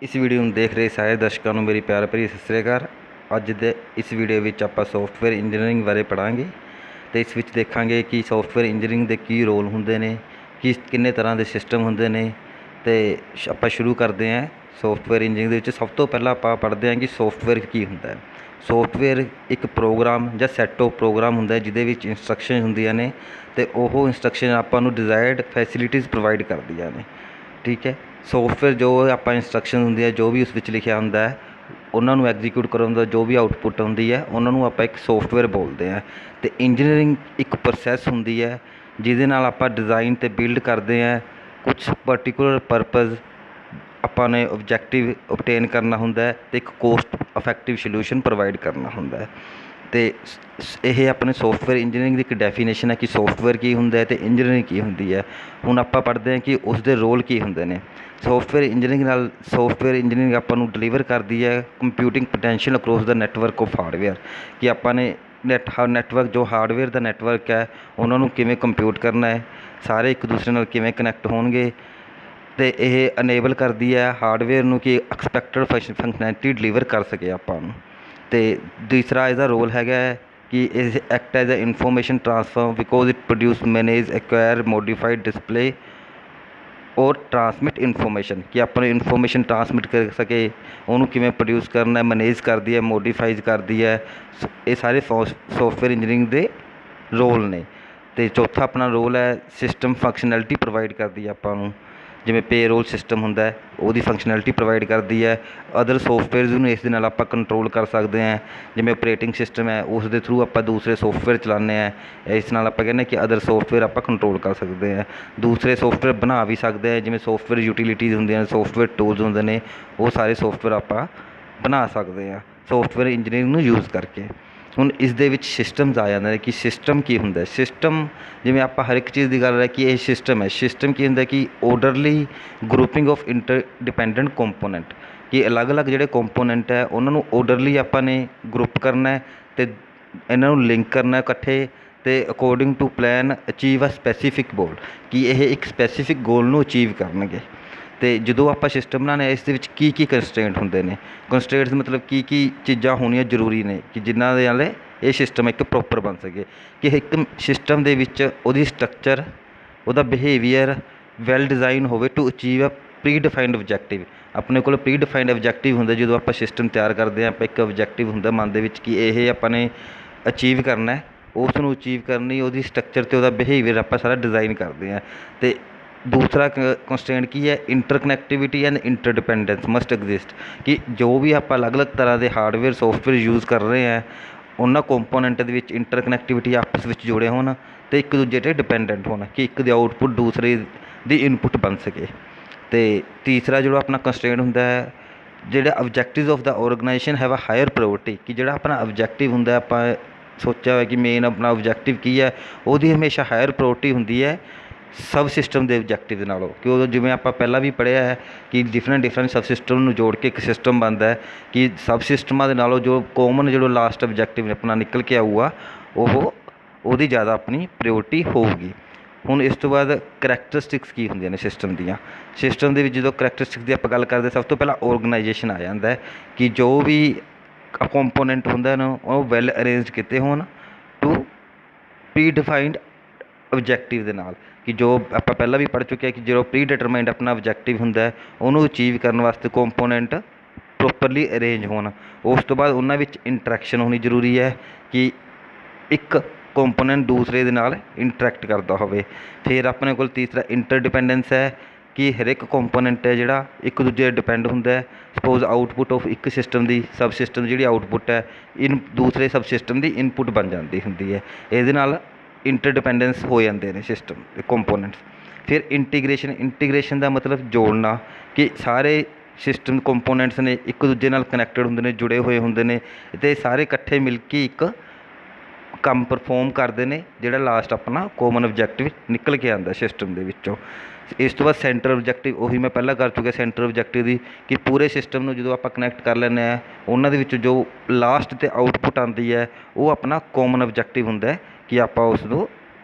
इस वीडियो में देख रहे सारे दर्शकों को मेरी प्यार भरी सत श्री अकाल। अज दे इस वीडियो में आप सॉफ्टवेयर इंजीनियरिंग बारे पढ़ांगे तो इस विच देखांगे कि सॉफ्टवेयर इंजीनियरिंग के की रोल होंदे ने, कि किन्ने तरह के सिस्टम होंदे ने। तो आप शुरू करते हैं सॉफ्टवेयर इंजीनियरिंग के सब तो पहला आप पढ़ते हैं कि सॉफ्टवेयर की होंदा है। सॉफ्टवेयर एक प्रोग्राम या सैट ऑफ प्रोग्राम होंदा है जिहदे विच इंस्ट्रक्शन होंदियां ने ते ओह इंस्ट्रक्शन आपां नूं डिजायर्ड फैसिलिटीज़ प्रोवाइड करदियां ने। ठीक है, सॉफ्टवेयर जो आप इंस्ट्रक्शन होंदी है, जो भी उस विच लिखिया होंदा है, उन्होंने एग्जीक्यूट करन दा जो भी आउटपुट होंदी है उन्होंने आप एक सॉफ्टवेयर बोलते हैं। तो इंजीनियरिंग एक प्रोसैस होंदी है जिहदे नाल आपां डिज़ाइन ते बिल्ड करते हैं कुछ पर्टिकुलर परपज़ ਆਪਾਂ ने ऑब्जैक्टिव ऑबटेन करना होंदा है तो एक कोस्ट इफैक्टिव सल्यूशन प्रोवाइड करना होंदा है। तो यह अपने सॉफ्टवेयर इंजीनियरिंग की एक डेफिनेशन है कि सॉफ्टवेयर की होंदा है तो इंजीनियरिंग की होंदी है। हुण आपां पढ़ते हैं कि उसके रोल की होंदे ने। सॉफ्टवेयर इंजीनियरिंग नाल सॉफ्टवेयर इंजीनियरिंग आपां नूं डिलीवर करती है computing potential across the network of hardware, कि आपां ने नैटवर्क जो हार्डवेयर का नैटवर्क है उन्होंने किवें कंप्यूट करना है, सारे एक दूसरे नाल किवें कनैक्ट होणगे। तो यह अनेबल करती है हार्डवेयर नूं कि एक्सपैक्टेड फंक्शनैलिटी डिलीवर कर सके आपां नूं। तो दूसरा इसका रोल है कि इस act as a information transfer because it produce manage acquire modified display और ट्रांसमिट इनफॉर्मेशन, कि अपने इनफॉर्मेशन ट्रांसमिट कर सके, उन्होंने किमें प्रोड्यूस करना है, मैनेज करती है, मॉडिफाइज करती है। ये सारे सॉफ्टवेयर इंजीनियरिंग के रोल ने। तो चौथा अपना रोल है सिस्टम फंक्शनैलिटी प्रोवाइड करती है आपां जिमें पेरोल सिस्टम होंदा है उसकी फंक्शनैलिटी प्रोवाइड करती है। अदर सॉफ्टवेयर में इस नाल आप कंट्रोल कर सकते हैं, जिमें ऑपरेटिंग सिस्टम है उस दे थ्रू आप दूसरे सॉफ्टवेयर चलाने हैं, इस नाल आप कहने कि अदर सॉफ्टवेयर आप कंट्रोल कर सकते हैं। दूसरे सॉफ्टवेयर बना भी सकते हैं, जिमें सॉफ्टवेयर यूटिलिटीज़ होंदियां, सॉफ्टवेयर टूल्स होंदे ने, वो सारे सॉफ्टवेयर आप बना सकते हैं सॉफ्टवेयर इंजीनियरिंग नूं यूज़ करके। हुण इस दे विच सिस्टम्स आ जांदे ने कि सिस्टम की हुंदा है। सिस्टम जिवें आपां हर एक चीज़ की गल है कि यह सिस्टम है। सिस्टम की हुंदा कि orderly grouping of interdependent component, कि अलग अलग जिहड़े कंपोनेंट है उन्होंने ऑर्डरली आपां ने ग्रुप करना है तो इन्हां नूं लिंक करना इकट्ठे तो according to plan achieve a specific goal, कि यह एक स्पैसीफिक गोल नूं अचीव करनगे। तो जो आप सिस्टम बनाने इस की कंसट्रेंट होंदे ने, कंसट्रेंट्स मतलब की चीज़ां होनियां जरूरी ने कि जिन्हां दे नाल ये सिस्टम एक प्रॉपर बन सके, कि एक सिस्टम दे विच उहदी स्ट्रक्चर उहदा बिहेवियर वैल डिज़ाइन होवे to achieve a predefined objective. अपने को प्री डिफाइंड ऑब्जैक्टिव होंदा जो आप सिस्टम तैयार करते हैं, आप एक ऑब्जैक्टिव होंदा मन दे विच कि यह अपने अचीव करना है, उस नूं अचीव करनी उहदी स्ट्रक्चर तो उहदा बिहेवियर आप सारा डिज़ाइन करते हैं। तो दूसरा कंस्ट्रेंट की है इंटरकनैक्टिविटी एंड इंटरडिपेंडेंस मस्ट एग्जिस्ट, कि जो भी आप अलग अलग तरह के हार्डवेयर सॉफ्टवेयर यूज़ कर रहे हैं उन्होंने कंपोनेंट के इंटरकनैक्टिविटी आपस में जुड़े होना तो एक दूजे पर डिपेंडेंट होना, कि एक दी आउटपुट दूसरे की इनपुट बन सके। तो तीसरा जो अपना कंस्ट्रेंट होंदा है जोड़े objective of the organisation have a higher priority, कि जो अपना ऑब्जैक्टिव होंदा आप सोचा है कि मेन अपना ऑब्जैक्टिव की है वही हमेशा हायर प्रायोरिटी होंदी है सब सिस्टम के ऑब्जैक्टिव के नालों। क्यों जिमें आप पहला भी पढ़िया है कि डिफरेंट सब सिस्टम जोड़ के एक सिस्टम बनता है, कि सब सिस्टमां दे नालों जो कॉमन जो लास्ट ऑब्जैक्टिव अपना निकल के आऊगा वो ज़्यादा अपनी प्रायोरिटी होगी। हुण इस तो बाद करैक्टरिस्टिक्स की होंदियां ने सिस्टम दियां। सिस्टम के जो करैक्टरिस्टिक्स की आप गल करते सब तो पहला ऑर्गेनाइजेशन आ जाता है, कि जो भी कंपोनेंट होंदे ने वो वैल अरेंज किए होण टू प्री डिफाइंड ऑब्जैक्टिव के नाल, कि जो आप पहला भी पढ़ चुके हैं कि जो प्री डिटरमाइंड अपना ऑब्जैक्टिव होंदा है उन्होंने अचीव करने वास्ते कंपोनेंट प्रॉपरली अरेंज होना। उस तो बाद उन्हां विच इंटरैक्शन होनी जरूरी है, कि एक कंपोनेंट दूसरे दे नाल इंटरैक्ट करता होवे। फिर अपने को तीसरा इंटरडिपेंडेंस है, कि हर एक कंपोनेंट है जोड़ा एक दूजे डिपेंड होंदा है। सपोज आउटपुट ऑफ एक सिस्टम की सब सिस्टम जी आउटपुट है इन दूसरे सब सिस्टम की इनपुट बन जाती होंदी है, ये इंटरडिपेंडेंस हो जाते हैं सिस्टम कंपोनेंट्स। फिर इंटीग्रेशन का मतलब जोड़ना, कि सारे सिस्टम कंपोनेंट्स ने एक दूजे नाल कनैक्टेड होंदे ने, जुड़े हुए होंदे ने, ते सारे इकट्ठे मिल के एक काम परफॉर्म करते हैं जोड़ा लास्ट अपना कॉमन ऑब्जैक्टिव निकल के आता सिस्टम के विचों। इस तो बाद सेंटर ऑब्जैक्टिव उही मैं पहला कर चुका सेंटर ऑब्जैक्टिव की, कि पूरे सिस्टम में जो आप कनैक्ट कर लें उन्होंने जो लास्ट ते आउटपुट आती है वो अपना कॉमन ऑब्जैक्टिव होंदा है, कि आप उसको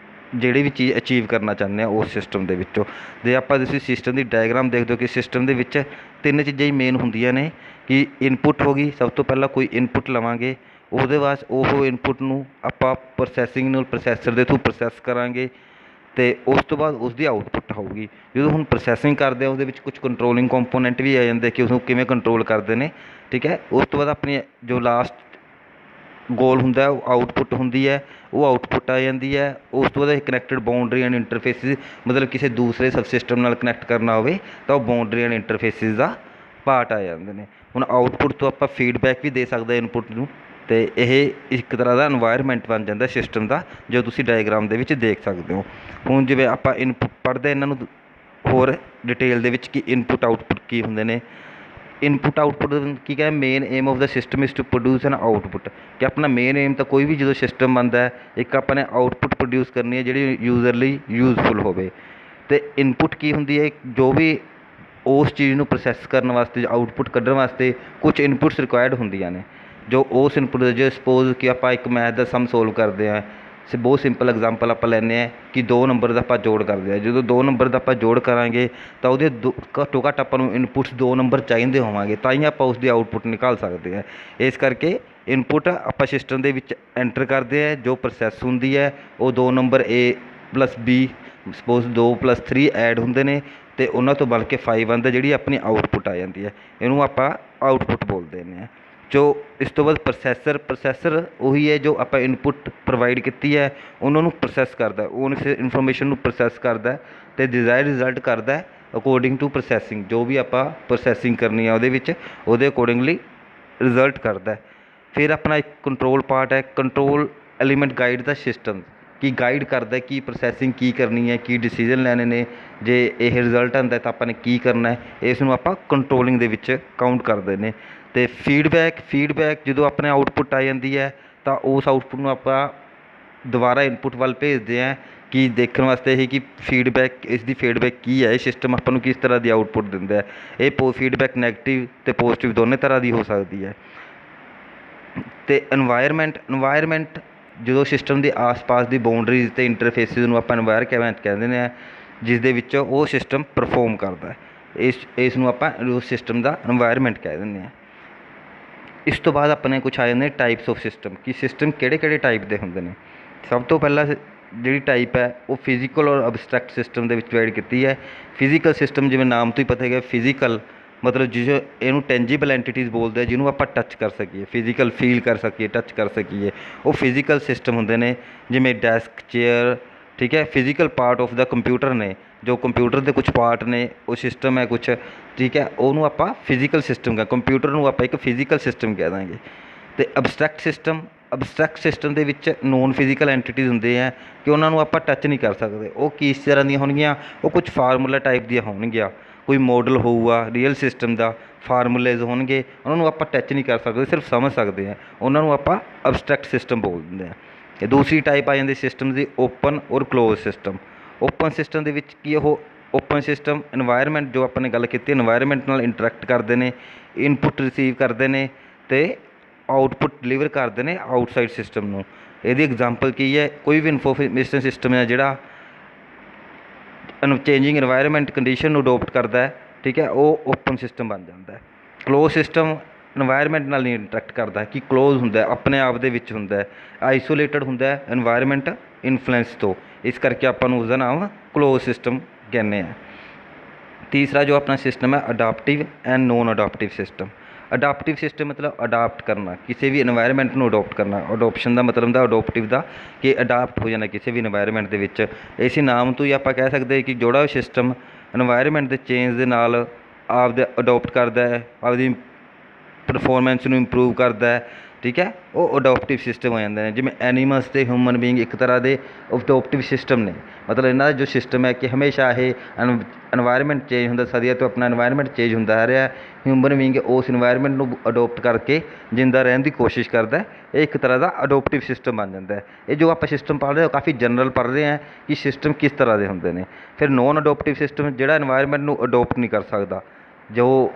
ਜਿਹੜੀ ਵੀ ਚੀਜ਼ ਅਚੀਵ ਕਰਨਾ ਚਾਹੁੰਦੇ ਹਾਂ ਉਸ ਸਿਸਟਮ ਦੇ ਵਿੱਚੋਂ। ਜੇ ਆਪਾਂ ਤੁਸੀਂ ਸਿਸਟਮ ਦੀ ਡਾਇਗਰਾਮ ਦੇਖਦੇ ਹੋ ਕਿ ਸਿਸਟਮ ਦੇ ਵਿੱਚ ਤਿੰਨ ਚੀਜ਼ਾਂ ਹੀ ਮੇਨ ਹੁੰਦੀਆਂ ਨੇ ਕਿ ਇਨਪੁੱਟ ਹੋ ਗਈ, ਸਭ ਤੋਂ ਪਹਿਲਾਂ ਕੋਈ ਇਨਪੁੱਟ ਲਵਾਂਗੇ, ਉਹਦੇ ਬਾਅਦ ਉਹ ਇਨਪੁੱਟ ਨੂੰ ਆਪਾਂ ਪ੍ਰੋਸੈਸਿੰਗ ਨਾਲ ਪ੍ਰੋਸੈਸਰ ਦੇ ਥਰੂ ਪ੍ਰੋਸੈਸ ਕਰਾਂਗੇ ਅਤੇ ਉਸ ਤੋਂ ਬਾਅਦ ਉਸਦੀ ਆਊਟਪੁੱਟ ਆਊਗੀ। ਜਦੋਂ ਹੁਣ ਪ੍ਰੋਸੈਸਿੰਗ ਕਰਦੇ ਆ ਉਹਦੇ ਵਿੱਚ ਕੁਝ ਕੰਟਰੋਲਿੰਗ ਕੰਪੋਨੈਂਟ ਵੀ ਆ ਜਾਂਦੇ ਕਿ ਉਸਨੂੰ ਕਿਵੇਂ ਕੰਟਰੋਲ ਕਰਦੇ ਨੇ, ਠੀਕ ਹੈ। ਉਸ ਤੋਂ ਬਾਅਦ ਆਪਣੀ ਜੋ ਲਾਸਟ ਗੋਲ ਹੁੰਦਾ ਉਹ ਆਊਟਪੁੱਟ ਹੁੰਦੀ ਹੈ, ਉਹ ਆਊਟਪੁੱਟ ਆ ਜਾਂਦੀ ਹੈ। ਉਸ ਤੋਂ ਬਾਅਦ ਕਨੈਕਟਡ ਬਾਊਂਡਰੀ ਐਂਡ ਇੰਟਰਫੇਸਿਸ, ਮਤਲਬ ਕਿਸੇ ਦੂਸਰੇ ਸਬਸਿਸਟਮ ਨਾਲ ਕਨੈਕਟ ਕਰਨਾ ਹੋਵੇ ਤਾਂ ਉਹ ਬਾਊਂਡਰੀ ਐਂਡ ਇੰਟਰਫੇਸਿਸ ਦਾ ਪਾਰਟ ਆ ਜਾਂਦੇ ਨੇ। ਹੁਣ ਆਊਟਪੁੱਟ ਤੋਂ ਆਪਾਂ ਫੀਡਬੈਕ ਵੀ ਦੇ ਸਕਦੇ ਇਨਪੁੱਟ ਨੂੰ, ਅਤੇ ਇਹ ਇੱਕ ਤਰ੍ਹਾਂ ਦਾ ਇਨਵਾਇਰਮੈਂਟ ਬਣ ਜਾਂਦਾ ਸਿਸਟਮ ਦਾ, ਜੋ ਤੁਸੀਂ ਡਾਇਗਰਾਮ ਦੇ ਵਿੱਚ ਦੇਖ ਸਕਦੇ ਹੋ। ਹੁਣ ਜਿਵੇਂ ਆਪਾਂ ਇਨਪੁੱਟ ਪੜ੍ਹਦੇ ਇਹਨਾਂ ਨੂੰ ਹੋਰ ਡਿਟੇਲ ਦੇ ਵਿੱਚ ਕਿ ਇਨਪੁੱਟ ਆਊਟਪੁੱਟ ਕੀ ਹੁੰਦੇ ਨੇ। ਇਨਪੁੱਟ ਆਊਟਪੁੱਟ ਕੀ ਕਹਿੰਦੇ, main aim of the system is to produce an output, ਕਿ ਆਪਣਾ ਮੇਨ ਏਮ ਤਾਂ ਕੋਈ ਵੀ ਜਦੋਂ ਸਿਸਟਮ ਬਣਦਾ ਹੈ ਇੱਕ ਆਪਾਂ ਨੇ ਆਊਟਪੁੱਟ ਪ੍ਰੋਡਿਊਸ ਕਰਨੀ ਹੈ ਜਿਹੜੀ ਯੂਜ਼ਰ ਲਈ ਯੂਜ਼ਫੁਲ ਹੋਵੇ। ਅਤੇ ਇਨਪੁੱਟ ਕੀ ਹੁੰਦੀ ਹੈ, ਜੋ ਵੀ ਉਸ ਚੀਜ਼ ਨੂੰ ਪ੍ਰੋਸੈਸ ਕਰਨ ਵਾਸਤੇ ਆਊਟਪੁੱਟ ਕੱਢਣ ਵਾਸਤੇ ਕੁਝ ਇਨਪੁੱਟਸ ਰਿਕੁਆਇਰਡ ਹੁੰਦੀਆਂ ਨੇ, ਜੋ ਉਸ ਇਨਪੁੱਟ ਜੇ ਸਪੋਜ਼ ਕਿ ਆਪਾਂ ਇੱਕ ਮੈਥ ਦਾ ਸਮ ਸੋਲਵ ਕਰਦੇ ਹਾਂ, ਬਹੁਤ ਸਿੰਪਲ ਐਗਜ਼ਾਮਪਲ ਆਪਾਂ ਲੈਂਦੇ ਹਾਂ ਕਿ 2 ਨੰਬਰ ਦਾ ਆਪਾਂ ਜੋੜ ਕਰਦੇ ਹਾਂ। ਜਦੋਂ 2 ਨੰਬਰ ਦਾ ਆਪਾਂ ਜੋੜ ਕਰਾਂਗੇ ਤਾਂ ਉਹਦੇ ਘੱਟੋ ਘੱਟ ਆਪਾਂ ਨੂੰ ਇਨਪੁੱਟਸ 2 ਨੰਬਰ ਚਾਹੀਦੇ ਹੋਵਾਂਗੇ, ਤਾਂ ਹੀ ਆਪਾਂ ਉਸਦੀ ਆਊਟਪੁੱਟ ਨਿਕਾਲ ਸਕਦੇ ਹਾਂ। ਇਸ ਕਰਕੇ ਇਨਪੁੱਟ ਆਪਾਂ ਸਿਸਟਮ ਦੇ ਵਿੱਚ ਐਂਟਰ ਕਰਦੇ ਹਾਂ, ਜੋ ਪ੍ਰੋਸੈਸ ਹੁੰਦੀ ਹੈ ਉਹ 2 ਨੰਬਰ A+B ਸਪੋਜ਼ 2+3 ਐਡ ਹੁੰਦੇ ਨੇ ਅਤੇ ਉਹਨਾਂ ਤੋਂ ਬਣ ਕੇ 5 ਆਉਂਦਾ, ਜਿਹੜੀ ਆਪਣੀ ਆਊਟਪੁੱਟ ਆ ਜਾਂਦੀ ਹੈ। ਇਹਨੂੰ ਆਪਾਂ ਆਊਟਪੁੱਟ ਬੋਲਦੇ ਨੇ। ਜੋ ਇਸ ਤੋਂ ਬਾਅਦ ਪ੍ਰੋਸੈਸਰ ਉਹੀ ਹੈ ਜੋ ਆਪਾਂ ਇਨਪੁੱਟ ਪ੍ਰੋਵਾਈਡ ਕੀਤੀ ਹੈ ਉਹਨਾਂ ਨੂੰ ਪ੍ਰੋਸੈਸ ਕਰਦਾ, ਉਹ ਇਨਫੋਰਮੇਸ਼ਨ ਨੂੰ ਪ੍ਰੋਸੈਸ ਕਰਦਾ ਅਤੇ ਡਿਜ਼ਾਇਰ ਰਿਜ਼ਲਟ ਕਰਦਾ ਅਕੋਰਡਿੰਗ ਟੂ ਪ੍ਰੋਸੈਸਿੰਗ। ਜੋ ਵੀ ਆਪਾਂ ਪ੍ਰੋਸੈਸਿੰਗ ਕਰਨੀ ਆ ਉਹਦੇ ਵਿੱਚ ਉਹਦੇ ਅਕੋਰਡਿੰਗਲੀ ਰਿਜ਼ਲਟ ਕਰਦਾ। ਫਿਰ ਆਪਣਾ ਇੱਕ ਕੰਟਰੋਲ ਪਾਰਟ ਹੈ, ਕੰਟਰੋਲ ਐਲੀਮੈਂਟ ਗਾਈਡ ਦਾ ਸਿਸਟਮ, ਕੀ ਗਾਈਡ ਕਰਦਾ ਕਿ ਪ੍ਰੋਸੈਸਿੰਗ ਕੀ ਕਰਨੀ ਹੈ, ਕੀ ਡਿਸੀਜ਼ਨ ਲੈਣੇ ਨੇ, ਜੇ ਇਹ ਰਿਜ਼ਲਟ ਆਉਂਦਾ ਤਾਂ ਆਪਾਂ ਨੇ ਕੀ ਕਰਨਾ ਹੈ, ਇਸ ਨੂੰ ਆਪਾਂ ਕੰਟਰੋਲਿੰਗ ਦੇ ਵਿੱਚ ਕਾਊਂਟ ਕਰਦੇ ਨੇ। ਅਤੇ ਫੀਡਬੈਕ ਜਦੋਂ ਆਪਣੇ ਆਊਟਪੁੱਟ ਆ ਜਾਂਦੀ ਹੈ ਤਾਂ ਉਸ ਆਊਟਪੁੱਟ ਨੂੰ ਆਪਾਂ ਦੁਬਾਰਾ ਇਨਪੁੱਟ ਵੱਲ ਭੇਜਦੇ ਹਾਂ ਕਿ ਦੇਖਣ ਵਾਸਤੇ ਇਹ ਕਿ ਫੀਡਬੈਕ ਇਸ ਦੀ ਫੀਡਬੈਕ ਕੀ ਹੈ, ਇਹ ਸਿਸਟਮ ਆਪਾਂ ਨੂੰ ਕਿਸ ਤਰ੍ਹਾਂ ਦੀ ਆਊਟਪੁੱਟ ਦਿੰਦਾ ਹੈ। ਇਹ ਫੀਡਬੈਕ ਨੈਗੇਟਿਵ ਅਤੇ ਪੋਜ਼ੀਟਿਵ ਦੋਨੇ ਤਰ੍ਹਾਂ ਦੀ ਹੋ ਸਕਦੀ ਹੈ। ਅਤੇ ਇਨਵਾਇਰਮੈਂਟ ਜਦੋਂ ਸਿਸਟਮ ਦੇ ਆਸ-ਪਾਸ ਦੀ ਬਾਊਂਡਰੀਜ਼ ਅਤੇ ਇੰਟਰਫੇਸਿਸ ਨੂੰ ਆਪਾਂ ਇਨਵਾਇਰਮੈਂਟ ਕਹਿ ਦਿੰਦੇ ਹਾਂ, ਜਿਸ ਦੇ ਵਿੱਚ ਉਹ ਸਿਸਟਮ ਪਰਫੋਰਮ ਕਰਦਾ। ਇਸ ਨੂੰ ਆਪਾਂ ਉਸ ਸਿਸਟਮ ਦਾ ਇਨਵਾਇਰਮੈਂਟ ਕਹਿ ਦਿੰਦੇ ਹਾਂ। ਇਸ ਤੋਂ ਬਾਅਦ ਆਪਣੇ ਕੁਛ ਆ ਜਾਂਦੇ ਟਾਈਪਸ ਆਫ ਸਿਸਟਮ, ਕਿ ਸਿਸਟਮ ਕਿਹੜੇ ਟਾਈਪ ਦੇ ਹੁੰਦੇ ਨੇ। ਸਭ ਤੋਂ ਪਹਿਲਾਂ ਜਿਹੜੀ ਟਾਈਪ ਹੈ ਉਹ ਫਿਜ਼ੀਕਲ ਔਰ ਅਬਸਟਰੈਕਟ ਸਿਸਟਮ ਦੇ ਵਿੱਚ ਡਿਵਾਈਡ ਕੀਤੀ ਹੈ। ਫਿਜ਼ੀਕਲ ਸਿਸਟਮ ਜਿਵੇਂ ਨਾਮ ਤੋਂ ਹੀ ਪਤਾ ਹੈਗਾ, ਫਿਜ਼ੀਕਲ ਮਤਲਬ ਇਹਨੂੰ ਟੈਂਜੀਬਲ ਐਂਟੀਟੀਜ਼ ਬੋਲਦੇ ਆ, ਜਿਹਨੂੰ ਆਪਾਂ ਟੱਚ ਕਰ ਸਕੀਏ, ਫਿਜ਼ੀਕਲ ਫੀਲ ਕਰ ਸਕੀਏ, ਟੱਚ ਕਰ ਸਕੀਏ, ਉਹ ਫਿਜ਼ੀਕਲ ਸਿਸਟਮ ਹੁੰਦੇ ਨੇ। ਜਿਵੇਂ ਡੈਸਕ, ਚੇਅਰ, ਠੀਕ ਹੈ, physical part of the computer ਨੇ, ਜੋ ਕੰਪਿਊਟਰ ਦੇ ਕੁਛ ਪਾਰਟ ਨੇ, ਉਹ ਸਿਸਟਮ ਹੈ ਕੁਛ, ਠੀਕ ਹੈ, ਉਹਨੂੰ ਆਪਾਂ ਫਿਜ਼ੀਕਲ ਸਿਸਟਮ ਕੰਪਿਊਟਰ ਨੂੰ ਆਪਾਂ ਇੱਕ ਫਿਜ਼ੀਕਲ ਸਿਸਟਮ ਕਹਿ ਦਾਂਗੇ। ਅਤੇ ਅਬਸਟਰੈਕਟ ਸਿਸਟਮ ਦੇ ਵਿੱਚ ਨੋਨ ਫਿਜ਼ੀਕਲ ਐਂਟੀਟੀਜ਼ ਹੁੰਦੇ ਆ ਕਿ ਉਹਨਾਂ ਨੂੰ ਆਪਾਂ ਟੱਚ ਨਹੀਂ ਕਰ ਸਕਦੇ। ਉਹ ਕਿਸ ਤਰ੍ਹਾਂ ਦੀਆਂ ਹੋਣਗੀਆਂ, ਉਹ ਕੁਛ ਫਾਰਮੂਲਾ ਟਾਈਪ ਦੀਆਂ ਹੋਣਗੀਆਂ, ਕੋਈ ਮੋਡਲ ਹੋਊਗਾ ਰੀਅਲ ਸਿਸਟਮ ਦਾ, ਫਾਰਮੂਲੇਜ਼ ਹੋਣਗੇ, ਉਹਨਾਂ ਨੂੰ ਆਪਾਂ ਟੱਚ ਨਹੀਂ ਕਰ ਸਕਦੇ, ਸਿਰਫ ਸਮਝ ਸਕਦੇ ਹਾਂ, ਉਹਨਾਂ ਨੂੰ ਆਪਾਂ ਅਬਸਟਰੈਕਟ ਸਿਸਟਮ ਬੋਲ ਦਿੰਦੇ ਹਾਂ। ਅਤੇ ਦੂਸਰੀ ਟਾਈਪ ਆ ਜਾਂਦੀ ਸਿਸਟਮ ਦੀ ਓਪਨ ਔਰ ਕਲੋਜ਼ ਸਿਸਟਮ। ਓਪਨ ਸਿਸਟਮ ਦੇ ਵਿੱਚ ਕੀ ਉਹ ਓਪਨ ਸਿਸਟਮ ਇਨਵਾਇਰਮੈਂਟ, ਜੋ ਆਪਾਂ ਨੇ ਗੱਲ ਕੀਤੀ ਇਨਵਾਇਰਮੈਂਟ ਨਾਲ ਇੰਟਰੈਕਟ ਕਰਦੇ ਨੇ, ਇਨਪੁੱਟ ਰਿਸੀਵ ਕਰਦੇ ਨੇ ਅਤੇ ਆਊਟਪੁੱਟ ਡਿਲੀਵਰ ਕਰਦੇ ਨੇ ਆਊਟਸਾਈਡ ਸਿਸਟਮ ਨੂੰ। ਇਹਦੀ ਐਗਜ਼ਾਮਪਲ ਕੀ ਹੈ, ਕੋਈ ਵੀ ਇਨਫੋਰਮੇਸ਼ਨ ਸਿਸਟਮ ਹੈ ਜਿਹੜਾ ਚੇਂਜਿੰਗ ਇਨਵਾਇਰਮੈਂਟ ਕੰਡੀਸ਼ਨ ਨੂੰ ਅਡੋਪਟ ਕਰਦਾ ਹੈ, ਠੀਕ ਹੈ, ਉਹ ਓਪਨ ਸਿਸਟਮ ਬਣ ਜਾਂਦਾ। ਕਲੋਜ਼ ਸਿਸਟਮ ਇਨਵਾਇਰਮੈਂਟ ਨਾਲ ਨਹੀਂ ਇੰਟਰੈਕਟ ਕਰਦਾ, ਕਿ ਕਲੋਜ਼ ਹੁੰਦਾ, ਆਪਣੇ ਆਪ ਦੇ ਵਿੱਚ ਹੁੰਦਾ, ਆਈਸੋਲੇਟਡ ਹੁੰਦਾ ਇਨਵਾਇਰਮੈਂਟ ਇਨਫਲੂਐਂਸ ਤੋਂ, ਇਸ ਕਰਕੇ ਆਪਾਂ ਨੂੰ ਉਸਦਾ ਨਾਮ ਕਲੋਜ਼ ਸਿਸਟਮ ਕਹਿੰਦੇ ਹਾਂ। ਤੀਸਰਾ ਜੋ ਆਪਣਾ ਸਿਸਟਮ ਹੈ ਅਡਾਪਟਿਵ ਐਂਡ ਨੋਨ ਅਡਾਪਟਿਵ ਸਿਸਟਮ। ਅਡਾਪਟਿਵ ਸਿਸਟਮ ਮਤਲਬ ਅਡਾਪਟ ਕਰਨਾ, ਕਿਸੇ ਵੀ ਇਨਵਾਇਰਮੈਂਟ ਨੂੰ ਅਡੋਪਟ ਕਰਨਾ। ਅਡੋਪਸ਼ਨ ਦਾ ਮਤਲਬ ਹੁੰਦਾ ਅਡੋਪਟਿਵ ਦਾ ਕਿ ਅਡਾਪਟ ਹੋ ਜਾਣਾ ਕਿਸੇ ਵੀ ਇਨਵਾਇਰਮੈਂਟ ਦੇ ਵਿੱਚ। ਇਸੇ ਨਾਮ ਤੋਂ ਹੀ ਆਪਾਂ ਕਹਿ ਸਕਦੇ ਕਿ ਜਿਹੜਾ ਸਿਸਟਮ ਇਨਵਾਇਰਮੈਂਟ ਦੇ ਚੇਂਜ ਦੇ ਨਾਲ ਆਪਦੇ ਅਡੋਪਟ ਕਰਦਾ ਹੈ, ਆਪਦੀ ਪਰਫੋਰਮੈਂਸ ਨੂੰ ਇੰਪਰੂਵ ਕਰਦਾ ਹੈ, ਠੀਕ ਹੈ, ਉਹ ਅਡੋਪਟਿਵ ਸਿਸਟਮ ਹੋ ਜਾਂਦੇ ਨੇ। ਜਿਵੇਂ ਐਨੀਮਲਸ ਅਤੇ ਹਿਊਮਨ ਬੀਇੰਗ ਇੱਕ ਤਰ੍ਹਾਂ ਦੇ ਅਡੋਪਟਿਵ ਸਿਸਟਮ ਨੇ, ਮਤਲਬ ਇਹਨਾਂ ਦਾ ਜੋ ਸਿਸਟਮ ਹੈ ਕਿ ਹਮੇਸ਼ਾ ਇਹ ਇਨਵਾਇਰਮੈਂਟ ਚੇਂਜ ਹੁੰਦਾ, ਸਦੀਆਂ ਤੋਂ ਆਪਣਾ ਇਨਵਾਇਰਮੈਂਟ ਚੇਂਜ ਹੁੰਦਾ ਆ ਰਿਹਾ। ਹਿਊਮਨ ਬੀਇੰਗ ਉਸ ਇਨਵਾਇਰਮੈਂਟ ਨੂੰ ਅਡੋਪਟ ਕਰਕੇ ਜਿੰਦਾ ਰਹਿਣ ਦੀ ਕੋਸ਼ਿਸ਼ ਕਰਦਾ, ਇਹ ਇੱਕ ਤਰ੍ਹਾਂ ਦਾ ਅਡੋਪਟਿਵ ਸਿਸਟਮ ਬਣ ਜਾਂਦਾ। ਇਹ ਜੋ ਆਪਾਂ ਸਿਸਟਮ ਪੜ੍ਹ ਰਹੇ ਹਾਂ ਕਾਫੀ ਜਨਰਲ ਪੜ੍ਹ ਰਹੇ ਹਾਂ ਕਿ ਸਿਸਟਮ ਕਿਸ ਤਰ੍ਹਾਂ ਦੇ ਹੁੰਦੇ ਨੇ। ਫਿਰ ਨੋਨ ਅਡੋਪਟਿਵ ਸਿਸਟਮ ਜਿਹੜਾ ਇਨਵਾਇਰਮੈਂਟ ਨੂੰ ਅਡੋਪਟ ਨਹੀਂ ਕਰ ਸਕਦਾ, ਜੋ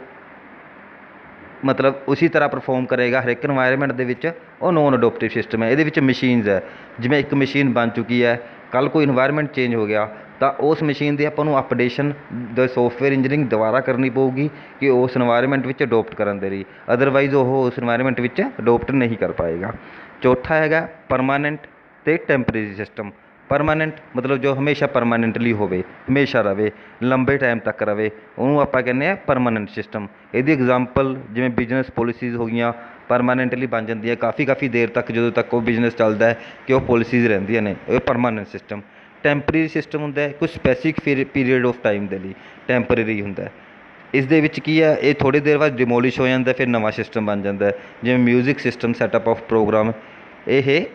ਮਤਲਬ ਉਸੀ ਤਰ੍ਹਾਂ ਪਰਫੋਰਮ ਕਰੇਗਾ ਹਰ ਇੱਕ ਇਨਵਾਇਰਮੈਂਟ ਦੇ ਵਿੱਚ, ਉਹ ਨੋਨ ਅਡੋਪਟਿਵ ਸਿਸਟਮ ਹੈ। ਇਹਦੇ ਵਿੱਚ ਮਸ਼ੀਨਸ ਹੈ, ਜਿਵੇਂ ਇੱਕ ਮਸ਼ੀਨ ਬਣ ਚੁੱਕੀ ਹੈ, ਕੱਲ੍ਹ ਕੋਈ ਇਨਵਾਇਰਮੈਂਟ ਚੇਂਜ ਹੋ ਗਿਆ ਤਾਂ ਉਸ ਮਸ਼ੀਨ ਦੀ ਆਪਾਂ ਨੂੰ ਅਪਡੇਸ਼ਨ ਦ ਸੋਫਟਵੇਅਰ ਇੰਜੀਨੀਅਰਿੰਗ ਦੁਬਾਰਾ ਕਰਨੀ ਪਊਗੀ ਕਿ ਉਸ ਇਨਵਾਇਰਮੈਂਟ ਵਿੱਚ ਅਡੋਪਟ ਕਰਨ ਦੇ ਲਈ, ਅਦਰਵਾਈਜ਼ ਉਹ ਉਸ ਇਨਵਾਇਰਮੈਂਟ ਵਿੱਚ ਅਡੋਪਟ ਨਹੀਂ ਕਰ ਪਾਏਗਾ। ਚੌਥਾ ਹੈਗਾ ਪਰਮਾਨੈਂਟ ਅਤੇ ਟੈਂਪਰੇਰੀ ਸਿਸਟਮ। ਪਰਮਾਨੈਂਟ ਮਤਲਬ ਜੋ ਹਮੇਸ਼ਾ ਪਰਮਾਨੈਂਟਲੀ ਹੋਵੇ, ਹਮੇਸ਼ਾ ਰਵੇ, ਲੰਬੇ ਟਾਈਮ ਤੱਕ ਰਵੇ, ਉਹਨੂੰ ਆਪਾਂ ਕਹਿੰਦੇ ਹਾਂ ਪਰਮਾਨੈਂਟ ਸਿਸਟਮ। ਇਹਦੀ ਐਗਜ਼ਾਮਪਲ ਜਿਵੇਂ ਬਿਜ਼ਨਸ ਪੋਲਿਸੀਜ਼ ਹੋ ਗਈਆਂ, ਪਰਮਾਨੈਂਟਲੀ ਬਣ ਜਾਂਦੀਆਂ ਕਾਫੀ ਦੇਰ ਤੱਕ, ਜਦੋਂ ਤੱਕ ਉਹ ਬਿਜ਼ਨਸ ਚੱਲਦਾ ਹੈ ਕਿ ਉਹ ਪੋਲਿਸੀਜ਼ ਰਹਿੰਦੀਆਂ ਨੇ, ਇਹ ਪਰਮਾਨੈਂਟ ਸਿਸਟਮ। ਟੈਂਪਰੇਰੀ ਸਿਸਟਮ ਹੁੰਦਾ ਹੈ ਕੁਝ ਸਪੈਸੀਫਿਕ ਪੀਰੀਅਡ ਆਫ ਟਾਈਮ ਦੇ ਲਈ ਟੈਂਪਰੇਰੀ ਹੁੰਦਾ। ਇਸ ਦੇ ਵਿੱਚ ਕੀ ਹੈ, ਇਹ ਥੋੜ੍ਹੀ ਦੇਰ ਬਾਅਦ ਡਿਮੋਲਿਸ਼ ਹੋ ਜਾਂਦਾ, ਫਿਰ ਨਵਾਂ ਸਿਸਟਮ ਬਣ ਜਾਂਦਾ। ਜਿਵੇਂ music system setup of program, ਇਹ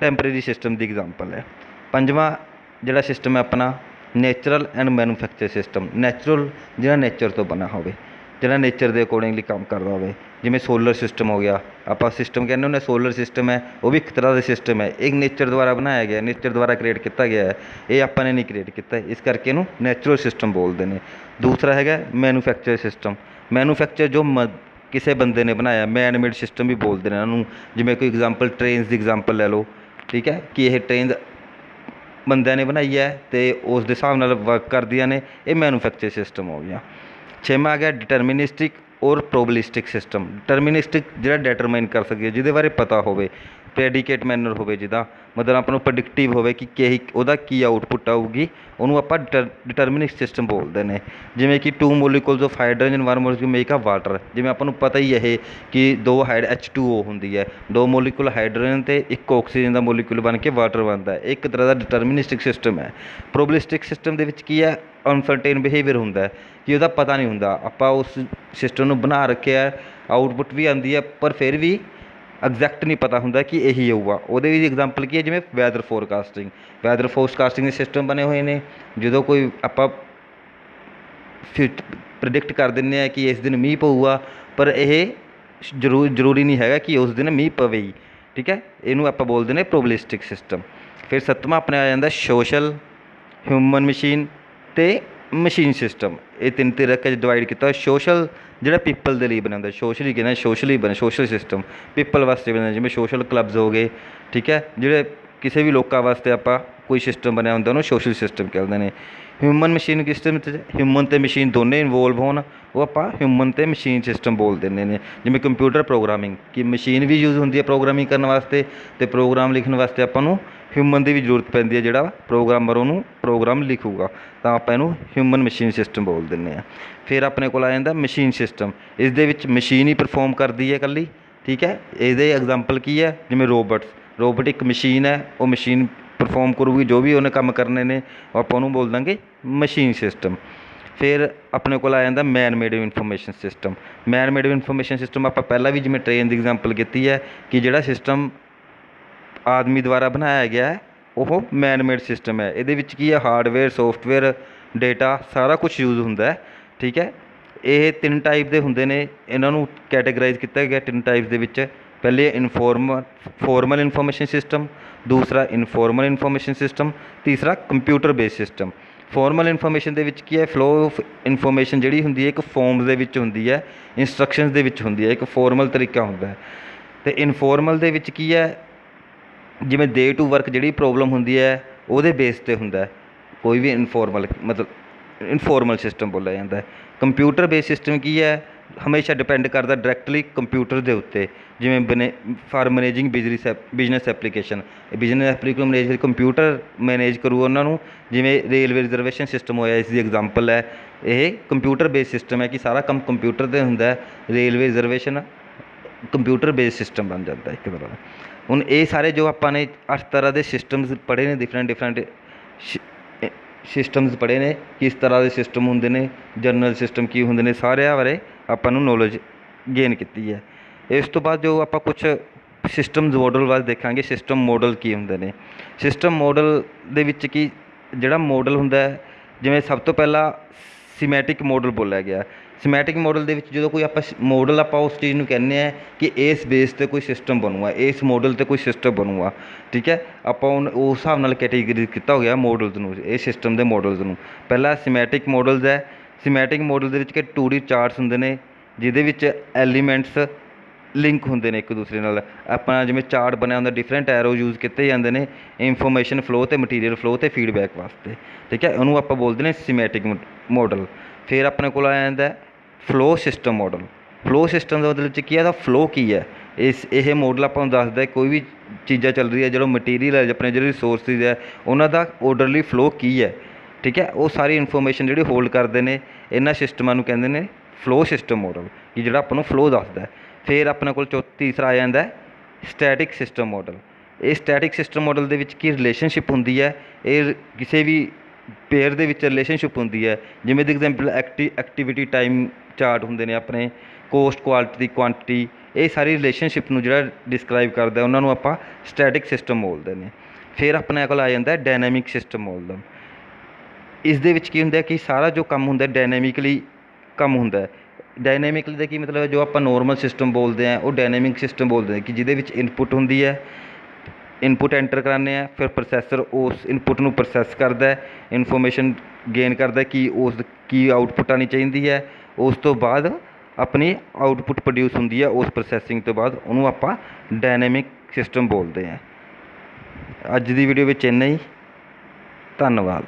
ਟੈਂਪਰੇਰੀ ਸਿਸਟਮ ਦੀ ਐਗਜ਼ਾਮਪਲ ਹੈ। ਪੰਜਵਾਂ ਜਿਹੜਾ ਸਿਸਟਮ ਹੈ ਆਪਣਾ natural and manufacture system. Natural ਜਿਹੜਾ ਨੇਚਰ ਤੋਂ ਬਣਾ ਹੋਵੇ, ਜਿਹੜਾ ਨੇਚਰ ਦੇ ਅਕੋਰਡਿੰਗਲੀ ਕੰਮ ਕਰਦਾ ਹੋਵੇ, ਜਿਵੇਂ ਸੋਲਰ ਸਿਸਟਮ ਹੋ ਗਿਆ। ਆਪਾਂ ਸਿਸਟਮ ਕਹਿੰਦੇ ਹੁੰਦੇ, ਸੋਲਰ ਸਿਸਟਮ ਹੈ ਉਹ ਵੀ ਇੱਕ ਤਰ੍ਹਾਂ ਦਾ ਸਿਸਟਮ ਹੈ, ਇਹ ਨੇਚਰ ਦੁਆਰਾ ਬਣਾਇਆ ਗਿਆ, ਨੇਚਰ ਦੁਆਰਾ ਕ੍ਰੀਏਟ ਕੀਤਾ ਗਿਆ ਹੈ, ਇਹ ਆਪਾਂ ਨੇ ਨਹੀਂ ਕ੍ਰੀਏਟ ਕੀਤਾ, ਇਸ ਕਰਕੇ ਇਹਨੂੰ ਨੈਚੁਰਲ ਸਿਸਟਮ ਬੋਲਦੇ ਨੇ। ਦੂਸਰਾ ਹੈਗਾ ਮੈਨੂਫੈਕਚਰ ਸਿਸਟਮ। ਮੈਨੂਫੈਕਚਰ ਜੋ ਕਿਸੇ ਬੰਦੇ ਨੇ ਬਣਾਇਆ, ਮੈਨ ਮੇਡ ਸਿਸਟਮ ਵੀ ਬੋਲਦੇ ਨੇ ਇਹਨਾਂ ਨੂੰ। ਜਿਵੇਂ ਕੋਈ ਐਗਜ਼ਾਮਪਲ ਟ੍ਰੇਨਸ ਦੀ ਐਗਜ਼ਾਮਪਲ ਲੈ ਲਓ, ਠੀਕ ਹੈ, ਕਿ ਇਹ ਟ੍ਰੇਨ ਬੰਦਿਆਂ ਨੇ ਬਣਾਈ ਹੈ ਅਤੇ ਉਸ ਦੇ ਹਿਸਾਬ ਨਾਲ ਵਰਕ ਕਰਦੀਆਂ ਨੇ, ਇਹ ਮੈਨੂਫੈਕਚਰ ਸਿਸਟਮ ਹੋ ਗਿਆ। ਛੇਵਾਂ ਆ ਗਿਆ ਡਿਟਰਮਿਨਿਸਟਿਕ ਔਰ ਪ੍ਰੋਬਲਿਸਟਿਕ ਸਿਸਟਮ। ਡਿਟਰਮਿਨਿਸਟਿਕ ਜਿਹੜਾ ਡਿਟਰਮਾਈਨ ਕਰ ਸਕੀਏ, ਜਿਹਦੇ ਬਾਰੇ ਪਤਾ ਹੋਵੇ, ਪ੍ਰੈਡੀਕੇਟ ਮੈਨਰ ਹੋਵੇ, ਜਿਹਦਾ ਮਤਲਬ ਆਪਾਂ ਨੂੰ ਪ੍ਰੈਡਿਕਟਿਵ ਹੋਵੇ ਕਿ ਉਹਦਾ ਕੀ ਆਊਟਪੁੱਟ ਆਊਗੀ, ਉਹਨੂੰ ਆਪਾਂ ਡਿਟਰਮਿਨਿਸਟਿਕ ਸਿਸਟਮ ਬੋਲਦੇ ਨੇ। ਜਿਵੇਂ ਕਿ 2 ਮੋਲੀਕੂਲਸ ਆਫ ਹਾਈਡਰੋਜਨ 1 ਮੋਲੀਕੂਲ ਮੇਕ ਆ ਵਾਟਰ। ਜਿਵੇਂ ਆਪਾਂ ਨੂੰ ਪਤਾ ਹੀ ਇਹ ਕਿ 2 H2O ਹੁੰਦੀ ਹੈ, 2 ਮੋਲੀਕੂਲ ਹਾਈਡਰੋਜਨ ਅਤੇ 1 ਆਕਸੀਜਨ ਦਾ ਮੋਲੀਕੂਲ ਬਣ ਕੇ ਵਾਟਰ ਬਣਦਾ ਹੈ। ਇੱਕ ਤਰ੍ਹਾਂ ਦਾ ਡਿਟਰਮਿਨਿਸਟਿਕ ਸਿਸਟਮ ਹੈ। ਪ੍ਰੋਬਲਿਸਟਿਕ ਸਿਸਟਮ ਦੇ ਵਿੱਚ ਕੀ ਹੈ, ਅਨਸਰਟੇਨ ਬਿਹੇਵੀਅਰ ਹੁੰਦਾ ਕਿ ਉਹਦਾ ਪਤਾ ਨਹੀਂ ਹੁੰਦਾ, ਆਪਾਂ ਉਸ ਸਿਸਟਮ ਨੂੰ ਬਣਾ ਰੱਖਿਆ, ਆਊਟਪੁੱਟ ਵੀ ਆਉਂਦੀ ਹੈ ਪਰ ਫਿਰ ਵੀ ਐਗਜ਼ੈਕਟ ਨਹੀਂ ਪਤਾ ਹੁੰਦਾ ਕਿ ਇਹੀ ਹੋਊਗਾ। ਉਹਦੇ ਵਿੱਚ ਐਗਜ਼ਾਮਪਲ ਕੀ ਹੈ, ਜਿਵੇਂ ਵੈਦਰ ਫੋਰਕਾਸਟਿੰਗ। ਵੈਦਰ ਫੋਰਕਾਸਟਿੰਗ ਦੇ ਸਿਸਟਮ ਬਣੇ ਹੋਏ ਨੇ, ਜਦੋਂ ਕੋਈ ਆਪਾਂ ਪ੍ਰੈਡਿਕਟ ਕਰ ਦਿੰਦੇ ਹਾਂ ਕਿ ਇਸ ਦਿਨ ਮੀਂਹ ਪਊਗਾ, ਪਰ ਇਹ ਜ਼ਰੂਰੀ ਨਹੀਂ ਹੈਗਾ ਕਿ ਉਸ ਦਿਨ ਮੀਂਹ ਪਵੇ ਹੀ, ਠੀਕ ਹੈ, ਇਹਨੂੰ ਆਪਾਂ ਬੋਲਦੇ ਨੇ ਪ੍ਰੋਬਲਿਸਟਿਕ ਸਿਸਟਮ। ਫਿਰ 7ਵਾਂ ਆਪਣੇ ਆ ਜਾਂਦਾ ਸੋਸ਼ਲ, ਹਿਊਮਨ ਮਸ਼ੀਨ ਅਤੇ ਮਸ਼ੀਨ ਸਿਸਟਮ। ਇਹ 3 ਤਰੀਕੇ 'ਚ ਡਿਵਾਈਡ ਕੀਤਾ। ਸੋਸ਼ਲ ਜਿਹੜਾ ਪੀਪਲ ਦੇ ਲਈ ਬਣਿਆ ਹੁੰਦਾ, ਸੋਸ਼ਲੀ ਕਹਿੰਦਾ, ਸੋਸ਼ਲੀ ਬਣੇ ਸੋਸ਼ਲ ਸਿਸਟਮ ਪੀਪਲ ਵਾਸਤੇ ਬਣਿਆ, ਜਿਵੇਂ ਸੋਸ਼ਲ ਕਲੱਬਸ ਹੋ ਗਏ, ਠੀਕ ਹੈ, ਜਿਹੜੇ ਕਿਸੇ ਵੀ ਲੋਕਾਂ ਵਾਸਤੇ ਆਪਾਂ ਕੋਈ ਸਿਸਟਮ ਬਣਿਆ ਹੁੰਦਾ ਉਹਨੂੰ ਸੋਸ਼ਲ ਸਿਸਟਮ ਕਹਿੰਦੇ ਨੇ। ਹਿਊਮਨ ਮਸ਼ੀਨ ਸਿਸਟਮ 'ਚ ਹਿਊਮਨ ਅਤੇ ਮਸ਼ੀਨ ਦੋਨੇ ਇਨਵੋਲਵ ਹੋਣ, ਉਹ ਆਪਾਂ ਹਿਊਮਨ ਅਤੇ ਮਸ਼ੀਨ ਸਿਸਟਮ ਬੋਲ ਦਿੰਦੇ ਨੇ। ਜਿਵੇਂ ਕੰਪਿਊਟਰ ਪ੍ਰੋਗਰਾਮਿੰਗ, ਕਿ ਮਸ਼ੀਨ ਵੀ ਯੂਜ਼ ਹੁੰਦੀ ਹੈ ਪ੍ਰੋਗਰਾਮਿੰਗ ਕਰਨ ਵਾਸਤੇ, ਅਤੇ ਪ੍ਰੋਗਰਾਮ ਲਿਖਣ ਵਾਸਤੇ ਆਪਾਂ ਨੂੰ ਹਿਊਮਨ ਦੀ ਵੀ ਜ਼ਰੂਰਤ ਪੈਂਦੀ ਹੈ, ਜਿਹੜਾ ਪ੍ਰੋਗਰਾਮਰ ਉਹਨੂੰ ਪ੍ਰੋਗਰਾਮ ਲਿਖੂਗਾ, ਤਾਂ ਆਪਾਂ ਇਹਨੂੰ ਹਿਊਮਨ ਮਸ਼ੀਨ ਸਿਸਟਮ ਬੋਲ ਦਿੰਦੇ ਹਾਂ। ਫਿਰ ਆਪਣੇ ਕੋਲ ਆ ਜਾਂਦਾ ਮਸ਼ੀਨ ਸਿਸਟਮ। ਇਸ ਦੇ ਵਿੱਚ ਮਸ਼ੀਨ ਹੀ ਪਰਫੋਰਮ ਕਰਦੀ ਹੈ ਇਕੱਲੀ, ਠੀਕ ਹੈ। ਇਹਦੇ ਐਗਜ਼ਾਮਪਲ ਕੀ ਹੈ, ਜਿਵੇਂ ਰੋਬੋਟ ਇੱਕ ਮਸ਼ੀਨ ਹੈ, ਉਹ ਮਸ਼ੀਨ ਪਰਫੋਰਮ ਕਰੂਗੀ ਜੋ ਵੀ ਉਹਨੇ ਕੰਮ ਕਰਨੇ ਨੇ, ਆਪਾਂ ਉਹਨੂੰ ਬੋਲ ਦਾਂਗੇ ਮਸ਼ੀਨ ਸਿਸਟਮ। ਫਿਰ ਆਪਣੇ ਕੋਲ ਆ ਜਾਂਦਾ ਮੈਨ ਮੇਡ ਇਨਫੋਰਮੇਸ਼ਨ ਸਿਸਟਮ। ਮੈਨ ਮੇਡ ਇਨਫੋਰਮੇਸ਼ਨ ਸਿਸਟਮ ਆਪਾਂ ਪਹਿਲਾਂ ਵੀ ਜਿਵੇਂ ਟ੍ਰੇਨ ਦੀ ਐਗਜ਼ਾਮਪਲ ਕੀਤੀ ਹੈ, ਕਿ ਜਿਹੜਾ ਸਿਸਟਮ ਆਦਮੀ ਦੁਆਰਾ ਬਣਾਇਆ ਗਿਆ ਹੈ ਉਹ ਮੈਨ ਮੇਡ ਸਿਸਟਮ ਹੈ। ਇਹਦੇ ਵਿੱਚ ਕੀ ਹੈ, ਹਾਰਡਵੇਅਰ, ਸੋਫਟਵੇਅਰ, ਡੇਟਾ, ਸਾਰਾ ਕੁਛ ਯੂਜ਼ ਹੁੰਦਾ ਹੈ, ਠੀਕ ਹੈ। ਇਹ 3 ਟਾਈਪ ਦੇ ਹੁੰਦੇ ਨੇ, ਇਹਨਾਂ ਨੂੰ ਕੈਟੇਗਰਾਈਜ਼ ਕੀਤਾ ਗਿਆ 3 ਟਾਈਪਸ ਦੇ ਵਿੱਚ। ਪਹਿਲੇ ਫੋਰਮਲ ਇਨਫੋਰਮੇਸ਼ਨ ਸਿਸਟਮ, ਦੂਸਰਾ ਇਨਫੋਰਮਲ ਇਨਫੋਰਮੇਸ਼ਨ ਸਿਸਟਮ, ਤੀਸਰਾ computer base system. Formal information ਦੇ ਵਿੱਚ ਕੀ ਹੈ, ਫਲੋ ਆਫ ਇਨਫੋਰਮੇਸ਼ਨ ਜਿਹੜੀ ਹੁੰਦੀ ਹੈ ਇੱਕ ਫੋਰਮਸ ਦੇ ਵਿੱਚ ਹੁੰਦੀ ਹੈ, ਇੰਸਟਰਕਸ਼ਨਸ ਦੇ ਵਿੱਚ ਹੁੰਦੀ ਹੈ, ਇੱਕ ਫੋਰਮਲ ਤਰੀਕਾ ਹੁੰਦਾ ਹੈ। ਅਤੇ ਇਨਫੋਰਮਲ ਦੇ ਵਿੱਚ ਕੀ ਹੈ, ਜਿਵੇਂ ਡੇ ਟੂ ਵਰਕ ਜਿਹੜੀ ਪ੍ਰੋਬਲਮ ਹੁੰਦੀ ਹੈ ਉਹਦੇ ਬੇਸ 'ਤੇ ਹੁੰਦਾ ਕੋਈ ਵੀ ਇਨਫੋਰਮਲ ਸਿਸਟਮ ਬੋਲਿਆ ਜਾਂਦਾ ਹੈ। ਕੰਪਿਊਟਰ ਬੇਸ ਸਿਸਟਮ ਕੀ ਹੈ, ਹਮੇਸ਼ਾ ਡਿਪੈਂਡ ਕਰਦਾ ਡਾਇਰੈਕਟਲੀ ਕੰਪਿਊਟਰ ਦੇ ਉੱਤੇ, ਜਿਵੇਂ for managing business application. Business application manage computer manage ਕਰੂ ਉਹਨਾਂ ਨੂੰ, ਜਿਵੇਂ ਰੇਲਵੇ ਰਿਜ਼ਰਵੇਸ਼ਨ ਸਿਸਟਮ ਹੋਇਆ, ਇਸ ਦੀ ਐਗਜ਼ਾਮਪਲ ਹੈ। ਇਹ ਕੰਪਿਊਟਰ ਬੇਸ ਸਿਸਟਮ ਹੈ ਕਿ ਸਾਰਾ ਕੰਮ ਕੰਪਿਊਟਰ 'ਤੇ ਹੁੰਦਾ, railway reservation computer base system ਬਣ ਜਾਂਦਾ ਇੱਕ ਤਰ੍ਹਾਂ ਦਾ। ਹੁਣ ਇਹ ਸਾਰੇ ਜੋ ਆਪਾਂ ਨੇ 8 ਤਰ੍ਹਾਂ ਦੇ ਸਿਸਟਮਸ ਪੜ੍ਹੇ ਨੇ, ਡਿਫਰੈਂਟ ਸਿਸਟਮਸ ਪੜ੍ਹੇ ਨੇ, ਕਿਸ ਤਰ੍ਹਾਂ ਦੇ ਸਿਸਟਮ ਹੁੰਦੇ ਨੇ, ਜਨਰਲ ਸਿਸਟਮ ਕੀ ਹੁੰਦੇ ਨੇ, ਸਾਰਿਆਂ ਬਾਰੇ ਆਪਾਂ ਨੂੰ ਨੌਲੇਜ ਗੇਨ ਕੀਤੀ ਹੈ। ਇਸ ਤੋਂ ਬਾਅਦ ਜੋ ਆਪਾਂ ਕੁਛ ਸਿਸਟਮਸ ਮੋਡਲ ਬਾਰੇ ਦੇਖਾਂਗੇ। ਸਿਸਟਮ ਮੋਡਲ ਕੀ ਹੁੰਦੇ ਨੇ। ਸਿਸਟਮ ਮੋਡਲ ਦੇ ਵਿੱਚ ਕੀ, ਜਿਹੜਾ ਮੋਡਲ ਹੁੰਦਾ, ਜਿਵੇਂ ਸਭ ਤੋਂ ਪਹਿਲਾਂ ਸੀਮੈਟਿਕ ਮੋਡਲ ਬੋਲਿਆ ਗਿਆ। ਸੀਮੈਟਿਕ ਮੋਡਲ ਦੇ ਵਿੱਚ ਜਦੋਂ ਕੋਈ ਆਪਾਂ ਉਸ ਚੀਜ਼ ਨੂੰ ਕਹਿੰਦੇ ਹਾਂ ਕਿ ਇਸ ਬੇਸ 'ਤੇ ਕੋਈ ਸਿਸਟਮ ਬਣੂਗਾ, ਇਸ ਮੋਡਲ 'ਤੇ ਕੋਈ ਸਿਸਟਮ ਬਣੂਗਾ, ਠੀਕ ਹੈ। ਆਪਾਂ ਉਸ ਹਿਸਾਬ ਨਾਲ ਕੈਟੇਗਰੀ ਕੀਤਾ ਹੋ ਗਿਆ ਮੋਡਲਸ ਨੂੰ, ਇਹ ਸਿਸਟਮ ਦੇ ਮੋਡਲਸ ਨੂੰ। ਪਹਿਲਾ ਸੀਮੈਟਿਕ ਮੋਡਲਸ ਹੈ। ਸੀਮੈਟਿਕ ਮੋਡਲ ਦੇ ਵਿੱਚ ਕਿ 2D ਚਾਰਟਸ ਹੁੰਦੇ ਨੇ, ਜਿਹਦੇ ਵਿੱਚ ਐਲੀਮੈਂਟਸ ਲਿੰਕ ਹੁੰਦੇ ਨੇ ਇੱਕ ਦੂਸਰੇ ਨਾਲ। ਆਪਣਾ ਜਿਵੇਂ ਚਾਰਟ ਬਣਿਆ ਹੁੰਦਾ, ਡਿਫਰੈਂਟ ਐਰੋ ਯੂਜ਼ ਕੀਤੇ ਜਾਂਦੇ ਨੇ ਇਨਫੋਰਮੇਸ਼ਨ ਫਲੋ ਅਤੇ ਮਟੀਰੀਅਲ ਫਲੋ ਅਤੇ ਫੀਡਬੈਕ ਵਾਸਤੇ, ਠੀਕ ਹੈ। ਉਹਨੂੰ ਆਪਾਂ ਬੋਲਦੇ ਨੇ ਸੀਮੈਟਿਕ ਮੋਡਲ। ਫਿਰ ਆਪਣੇ ਕੋਲ ਆ ਜਾਂਦਾ flow system model. Flow system ਦਾ ਮਤਲਬ 'ਚ ਕੀ ਹੈ, ਇਹਦਾ ਫਲੋ ਕੀ ਹੈ। ਇਹ ਮੋਡਲ ਆਪਾਂ ਨੂੰ ਦੱਸਦਾ ਕੋਈ ਵੀ ਚੀਜ਼ਾਂ ਚੱਲ ਰਹੀ ਹੈ, ਜਿਹੜਾ ਮਟੀਰੀਅਲ ਹੈ, ਆਪਣੇ ਜਿਹੜੇ ਰਿਸੋਰਸਿਸ ਹੈ, ਉਹਨਾਂ ਦਾ ਆਰਡਰਲੀ ਫਲੋ ਕੀ ਹੈ, ਠੀਕ ਹੈ। ਉਹ ਸਾਰੀ ਇਨਫੋਰਮੇਸ਼ਨ ਜਿਹੜੀ ਹੋਲਡ ਕਰਦੇ ਨੇ, ਇਹਨਾਂ ਸਿਸਟਮਾਂ ਨੂੰ ਕਹਿੰਦੇ ਨੇ ਫਲੋ ਸਿਸਟਮ ਮੋਡਲ, ਕਿ ਜਿਹੜਾ ਆਪਾਂ ਨੂੰ ਫਲੋ ਦੱਸਦਾ। ਫਿਰ ਆਪਣੇ ਕੋਲ ਤੀਸਰਾ ਆ ਜਾਂਦਾ ਸਟੈਟਿਕ ਸਿਸਟਮ ਮੋਡਲ। ਇਹ ਸਟੈਟਿਕ ਸਿਸਟਮ ਮੋਡਲ ਦੇ ਵਿੱਚ ਕੀ ਰਿਲੇਸ਼ਨਸ਼ਿਪ ਹੁੰਦੀ ਹੈ, ਇਹ ਕਿਸੇ ਵੀ ਪੇਅਰ ਦੇ ਵਿੱਚ ਰਿਲੇਸ਼ਨਸ਼ਿਪ ਹੁੰਦੀ ਹੈ। ਜਿਵੇਂ ਦੀ ਐਗਜ਼ਾਮਪਲ ਐਕਟੀਵਿਟੀ ਟਾਈਮ ਚਾਰਟ ਹੁੰਦੇ ਨੇ ਆਪਣੇ, ਕੋਸਟ ਕੁਆਲਿਟੀ ਕੁਆਂਟਿਟੀ, ਇਹ ਸਾਰੀ ਰਿਲੇਸ਼ਨਸ਼ਿਪ ਨੂੰ ਜਿਹੜਾ ਡਿਸਕਰਾਈਬ ਕਰਦਾ, ਉਹਨਾਂ ਨੂੰ ਆਪਾਂ ਸਟੈਟਿਕ ਸਿਸਟਮ ਬੋਲਦੇ ਨੇ। ਫਿਰ ਆਪਣੇ ਕੋਲ ਆ ਜਾਂਦਾ ਡਾਇਨਾਮਿਕ ਸਿਸਟਮ ਮੋਡਲ। ਇਸ ਦੇ ਵਿੱਚ ਕੀ ਹੁੰਦਾ ਕਿ ਸਾਰਾ ਜੋ ਕੰਮ ਹੁੰਦਾ ਡਾਇਨਾਮਿਕਲੀ ਕੰਮ ਹੁੰਦਾ। ਡਾਇਨਾਮਿਕਲੀ ਦਾ ਕੀ ਮਤਲਬ ਹੈ, ਜੋ ਆਪਾਂ ਨੋਰਮਲ ਸਿਸਟਮ ਬੋਲਦੇ ਹਾਂ ਉਹ ਡਾਇਨਾਮਿਕ ਸਿਸਟਮ ਬੋਲਦੇ ਨੇ, ਕਿ ਜਿਹਦੇ ਵਿੱਚ ਇਨਪੁਟ ਹੁੰਦੀ ਹੈ, ਇਨਪੁਟ ਐਂਟਰ ਕਰਾਉਂਦੇ ਹਾਂ, ਫਿਰ ਪ੍ਰੋਸੈਸਰ ਉਸ ਇਨਪੁਟ ਨੂੰ ਪ੍ਰੋਸੈਸ ਕਰਦਾ, ਇਨਫੋਰਮੇਸ਼ਨ ਗੇਨ ਕਰਦਾ ਕਿ ਉਸ ਕੀ ਆਊਟਪੁੱਟ ਆਉਣੀ ਚਾਹੀਦੀ ਹੈ। ਉਸ ਤੋਂ ਬਾਅਦ ਆਪਣੀ ਆਊਟਪੁੱਟ ਪ੍ਰੋਡਿਊਸ ਹੁੰਦੀ ਹੈ, ਉਸ ਪ੍ਰੋਸੈਸਿੰਗ ਤੋਂ ਬਾਅਦ ਉਹਨੂੰ ਆਪਾਂ ਡਾਇਨਾਮਿਕ ਸਿਸਟਮ ਬੋਲਦੇ ਹਾਂ। ਅੱਜ ਦੀ ਵੀਡੀਓ ਵਿੱਚ ਇੰਨਾ ਹੀ, ਧੰਨਵਾਦ।